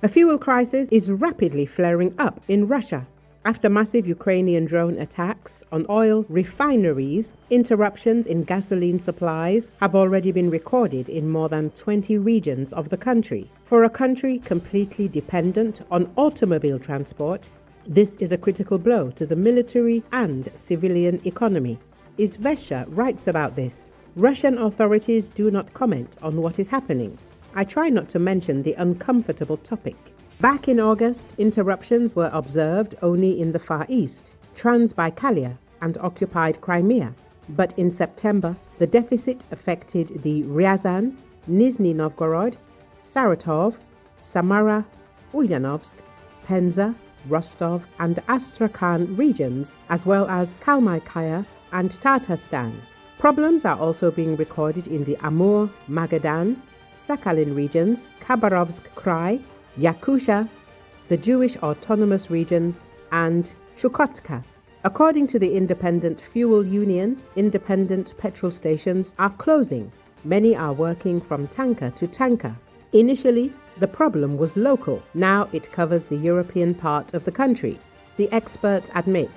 A fuel crisis is rapidly flaring up in Russia. After massive Ukrainian drone attacks on oil refineries, interruptions in gasoline supplies have already been recorded in more than 20 regions of the country. For a country completely dependent on automobile transport, this is a critical blow to the military and civilian economy. Izvestia writes about this. Russian authorities do not comment on what is happening. I try not to mention the uncomfortable topic. Back in August, interruptions were observed only in the Far East, Transbaikalia and occupied Crimea. But in September, the deficit affected the Ryazan, Nizhny Novgorod, Saratov, Samara, Ulyanovsk, Penza, Rostov and Astrakhan regions, as well as Kalmykia and Tatarstan. Problems are also being recorded in the Amur, Magadan, Sakhalin regions, Khabarovsk Krai, Yakutia, the Jewish Autonomous Region, and Chukotka. According to the Independent Fuel Union, independent petrol stations are closing. Many are working from tanker to tanker. Initially, the problem was local. Now it covers the European part of the country. The experts admit.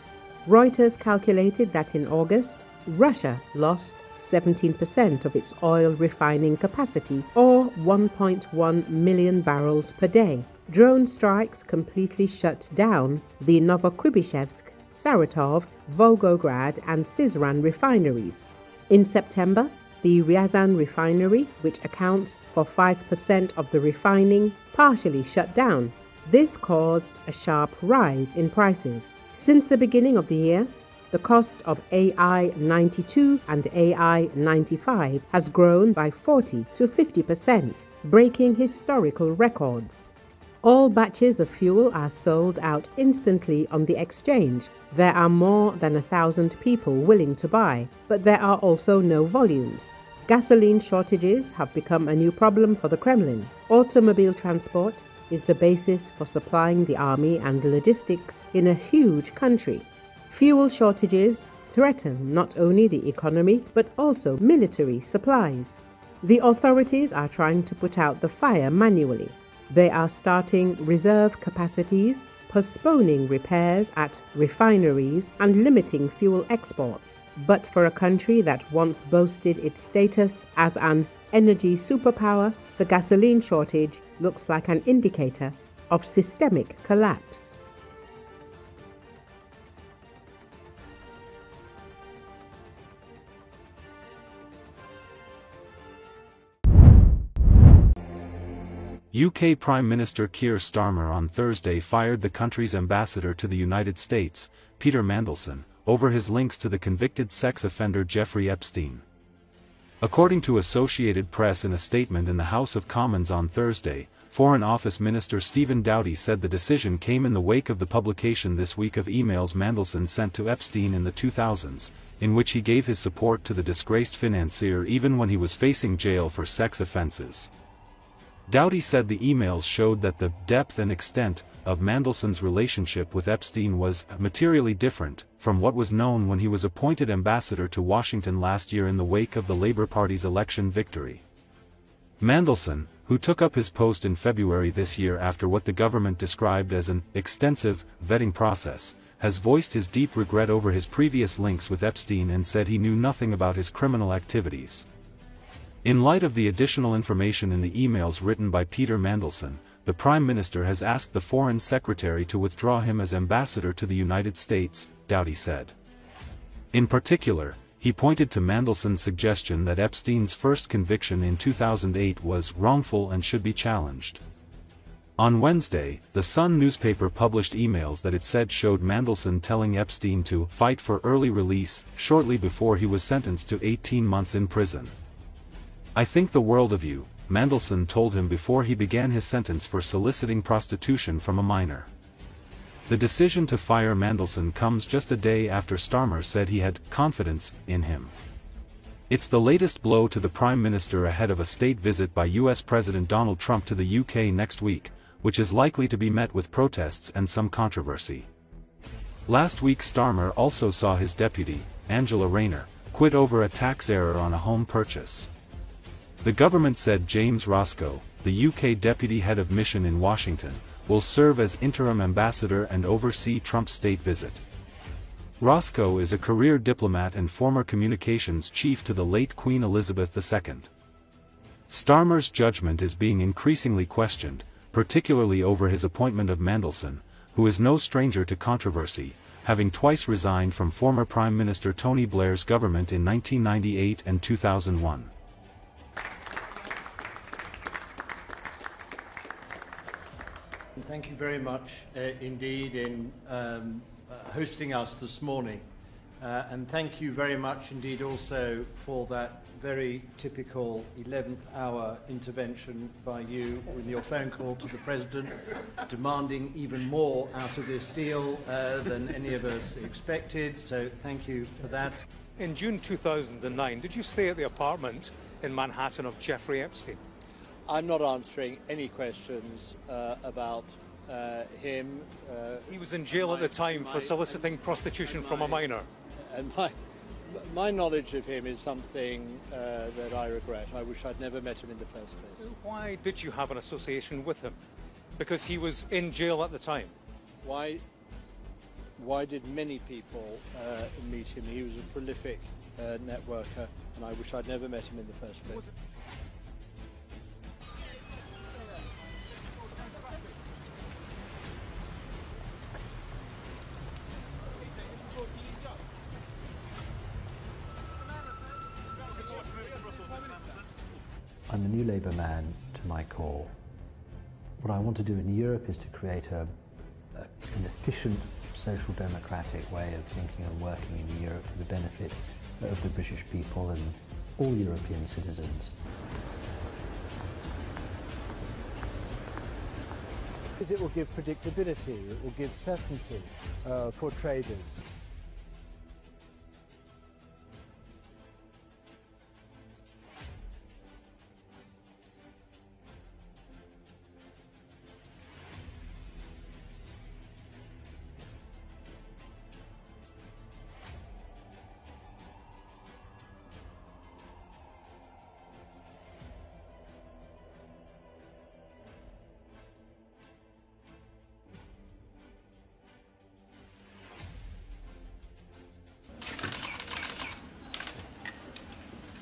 Reuters calculated that in August, Russia lost 17% of its oil refining capacity, or 1.1 million barrels per day. Drone strikes completely shut down the Novokubishevsk, Saratov, Volgograd and Syzran refineries. In September, the Ryazan refinery, which accounts for 5% of the refining, partially shut down. This caused a sharp rise in prices. Since the beginning of the year, the cost of AI-92 and AI-95 has grown by 40 to 50%, breaking historical records. All batches of fuel are sold out instantly on the exchange. There are more than 1,000 people willing to buy, but there are also no volumes. Gasoline shortages have become a new problem for the Kremlin. Automobile transport is the basis for supplying the army and logistics in a huge country. Fuel shortages threaten not only the economy but also military supplies. The authorities are trying to put out the fire manually. They are starting reserve capacities, postponing repairs at refineries and limiting fuel exports. But for a country that once boasted its status as an energy superpower, the gasoline shortage looks like an indicator of systemic collapse. UK Prime Minister Keir Starmer on Thursday fired the country's ambassador to the United States, Peter Mandelson, over his links to the convicted sex offender Jeffrey Epstein. According to Associated Press in a statement in the House of Commons on Thursday, Foreign Office Minister Stephen Doughty said the decision came in the wake of the publication this week of emails Mandelson sent to Epstein in the 2000s, in which he gave his support to the disgraced financier even when he was facing jail for sex offenses. Doughty said the emails showed that the depth and extent of Mandelson's relationship with Epstein was materially different from what was known when he was appointed ambassador to Washington last year in the wake of the Labour Party's election victory. Mandelson, who took up his post in February this year after what the government described as an extensive vetting process, has voiced his deep regret over his previous links with Epstein and said he knew nothing about his criminal activities. In light of the additional information in the emails written by Peter Mandelson, the Prime Minister has asked the Foreign Secretary to withdraw him as ambassador to the United States, Doughty said. In particular, he pointed to Mandelson's suggestion that Epstein's first conviction in 2008 was wrongful and should be challenged. On Wednesday, the Sun newspaper published emails that it said showed Mandelson telling Epstein to fight for early release shortly before he was sentenced to 18 months in prison. "I think the world of you," Mandelson told him before he began his sentence for soliciting prostitution from a minor. The decision to fire Mandelson comes just a day after Starmer said he had confidence in him. It's the latest blow to the Prime Minister ahead of a state visit by US President Donald Trump to the UK next week, which is likely to be met with protests and some controversy. Last week Starmer also saw his deputy, Angela Rayner, quit over a tax error on a home purchase. The government said James Roscoe, the UK deputy head of mission in Washington, will serve as interim ambassador and oversee Trump's state visit. Roscoe is a career diplomat and former communications chief to the late Queen Elizabeth II. Starmer's judgment is being increasingly questioned, particularly over his appointment of Mandelson, who is no stranger to controversy, having twice resigned from former Prime Minister Tony Blair's government in 1998 and 2001. Thank you very much indeed in hosting us this morning. And thank you very much indeed also for that very typical 11th hour intervention by you with your phone call to the President, demanding even more out of this deal than any of us expected. So thank you for that. In June 2009, did you stay at the apartment in Manhattan of Jeffrey Epstein? I'm not answering any questions about him. He was in jail at the time for soliciting prostitution from a minor. And my knowledge of him is something that I regret. I wish I'd never met him in the first place. Why did you have an association with him? Because he was in jail at the time. Why did many people meet him? He was a prolific networker, and I wish I'd never met him in the first place. I'm a new Labour man to my core. What I want to do in Europe is to create an efficient social democratic way of thinking and working in Europe for the benefit of the British people and all European citizens. It will give predictability, it will give certainty for traders.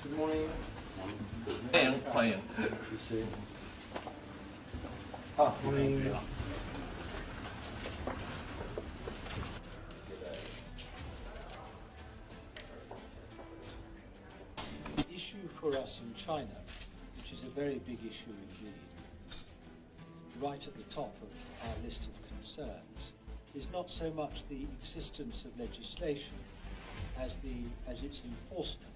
Good morning. Morning. Morning. The issue for us in China, which is a very big issue indeed, right at the top of our list of concerns, is not so much the existence of legislation as its enforcement.